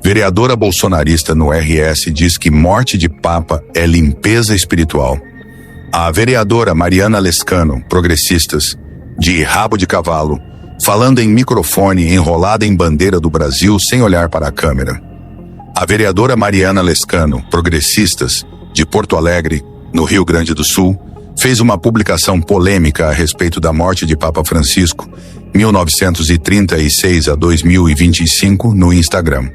Vereadora bolsonarista no RS diz que morte de Papa é limpeza espiritual. A vereadora Mariana Lescano, progressistas, de rabo de cavalo, falando em microfone enrolada em bandeira do Brasil sem olhar para a câmera. A vereadora Mariana Lescano, progressistas, de Porto Alegre, no Rio Grande do Sul, fez uma publicação polêmica a respeito da morte de Papa Francisco, 1936 a 2025, no Instagram.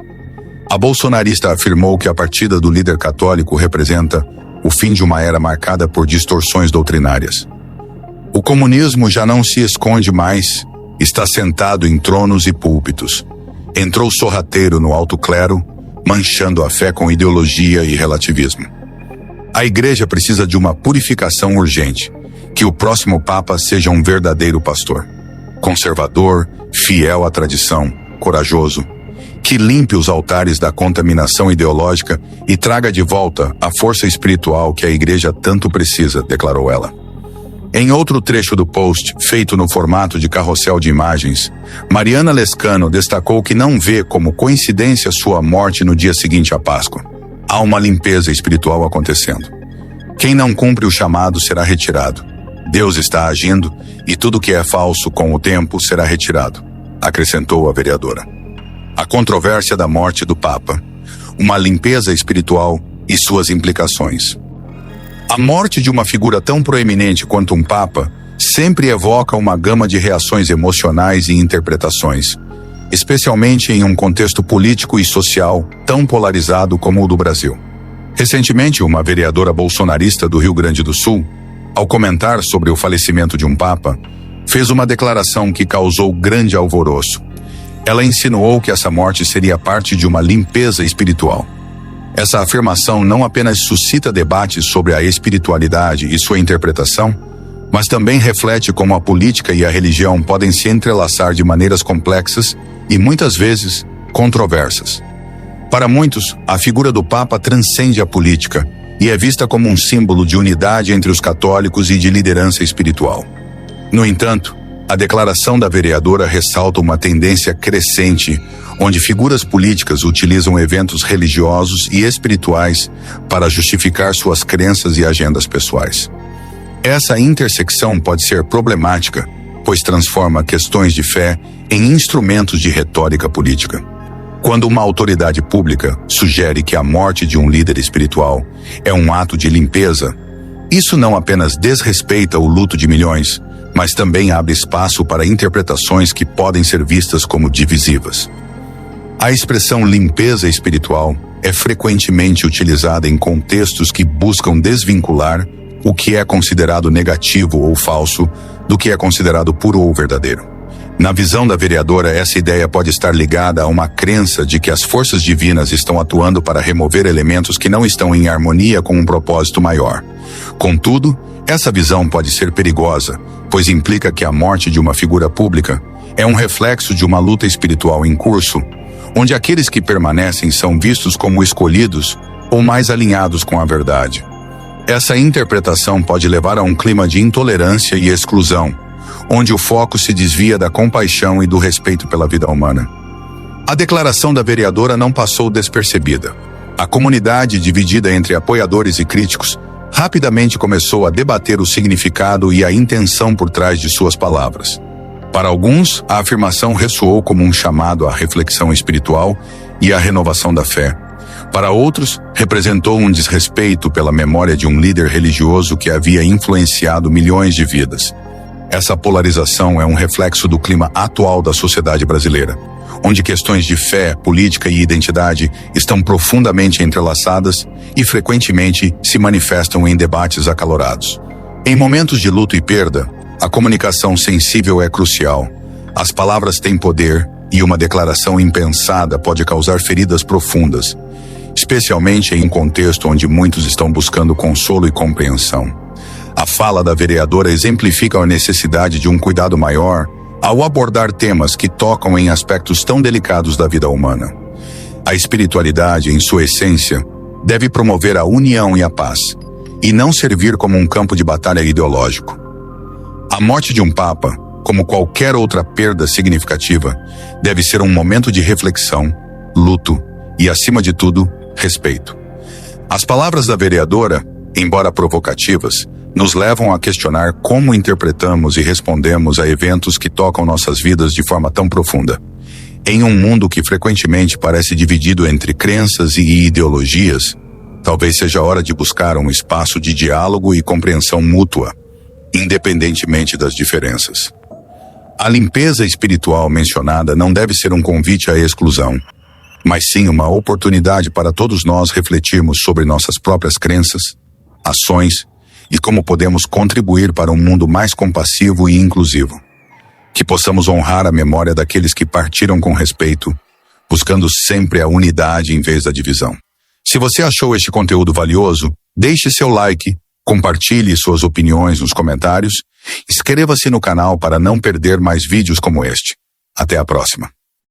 A bolsonarista afirmou que a partida do líder católico representa o fim de uma era marcada por distorções doutrinárias. O comunismo já não se esconde mais, está sentado em tronos e púlpitos. Entrou sorrateiro no alto clero, manchando a fé com ideologia e relativismo. A Igreja precisa de uma purificação urgente, que o próximo Papa seja um verdadeiro pastor, conservador, fiel à tradição, corajoso, que limpe os altares da contaminação ideológica e traga de volta a força espiritual que a Igreja tanto precisa, declarou ela. Em outro trecho do post, feito no formato de carrossel de imagens, Mariana Lescano destacou que não vê como coincidência sua morte no dia seguinte à Páscoa. Há uma limpeza espiritual acontecendo. Quem não cumpre o chamado será retirado. Deus está agindo e tudo que é falso com o tempo será retirado, acrescentou a vereadora. A controvérsia da morte do Papa, uma limpeza espiritual e suas implicações. A morte de uma figura tão proeminente quanto um Papa sempre evoca uma gama de reações emocionais e interpretações, especialmente em um contexto político e social tão polarizado como o do Brasil. Recentemente, uma vereadora bolsonarista do Rio Grande do Sul, ao comentar sobre o falecimento de um Papa, fez uma declaração que causou grande alvoroço. Ela insinuou que essa morte seria parte de uma limpeza espiritual. Essa afirmação não apenas suscita debates sobre a espiritualidade e sua interpretação, mas também reflete como a política e a religião podem se entrelaçar de maneiras complexas e muitas vezes controversas. Para muitos, a figura do Papa transcende a política e é vista como um símbolo de unidade entre os católicos e de liderança espiritual. No entanto, a declaração da vereadora ressalta uma tendência crescente, onde figuras políticas utilizam eventos religiosos e espirituais para justificar suas crenças e agendas pessoais. Essa intersecção pode ser problemática, pois transforma questões de fé em instrumentos de retórica política. Quando uma autoridade pública sugere que a morte de um líder espiritual é um ato de limpeza, isso não apenas desrespeita o luto de milhões, mas também abre espaço para interpretações que podem ser vistas como divisivas. A expressão limpeza espiritual é frequentemente utilizada em contextos que buscam desvincular o que é considerado negativo ou falso do que é considerado puro ou verdadeiro. Na visão da vereadora, essa ideia pode estar ligada a uma crença de que as forças divinas estão atuando para remover elementos que não estão em harmonia com um propósito maior. Contudo, essa visão pode ser perigosa, pois implica que a morte de uma figura pública é um reflexo de uma luta espiritual em curso, onde aqueles que permanecem são vistos como escolhidos ou mais alinhados com a verdade. Essa interpretação pode levar a um clima de intolerância e exclusão, onde o foco se desvia da compaixão e do respeito pela vida humana. A declaração da vereadora não passou despercebida. A comunidade, dividida entre apoiadores e críticos, rapidamente começou a debater o significado e a intenção por trás de suas palavras. Para alguns, a afirmação ressoou como um chamado à reflexão espiritual e à renovação da fé. Para outros, representou um desrespeito pela memória de um líder religioso que havia influenciado milhões de vidas. Essa polarização é um reflexo do clima atual da sociedade brasileira, onde questões de fé, política e identidade estão profundamente entrelaçadas e frequentemente se manifestam em debates acalorados. Em momentos de luto e perda, a comunicação sensível é crucial. As palavras têm poder e uma declaração impensada pode causar feridas profundas, especialmente em um contexto onde muitos estão buscando consolo e compreensão. A fala da vereadora exemplifica a necessidade de um cuidado maior ao abordar temas que tocam em aspectos tão delicados da vida humana. A espiritualidade, em sua essência, deve promover a união e a paz, e não servir como um campo de batalha ideológico. A morte de um Papa, como qualquer outra perda significativa, deve ser um momento de reflexão, luto e, acima de tudo, respeito. As palavras da vereadora, embora provocativas, nos levam a questionar como interpretamos e respondemos a eventos que tocam nossas vidas de forma tão profunda. Em um mundo que frequentemente parece dividido entre crenças e ideologias, talvez seja a hora de buscar um espaço de diálogo e compreensão mútua, independentemente das diferenças. A limpeza espiritual mencionada não deve ser um convite à exclusão, mas sim uma oportunidade para todos nós refletirmos sobre nossas próprias crenças, ações e como podemos contribuir para um mundo mais compassivo e inclusivo. Que possamos honrar a memória daqueles que partiram com respeito, buscando sempre a unidade em vez da divisão. Se você achou este conteúdo valioso, deixe seu like, compartilhe suas opiniões nos comentários, inscreva-se no canal para não perder mais vídeos como este. Até a próxima.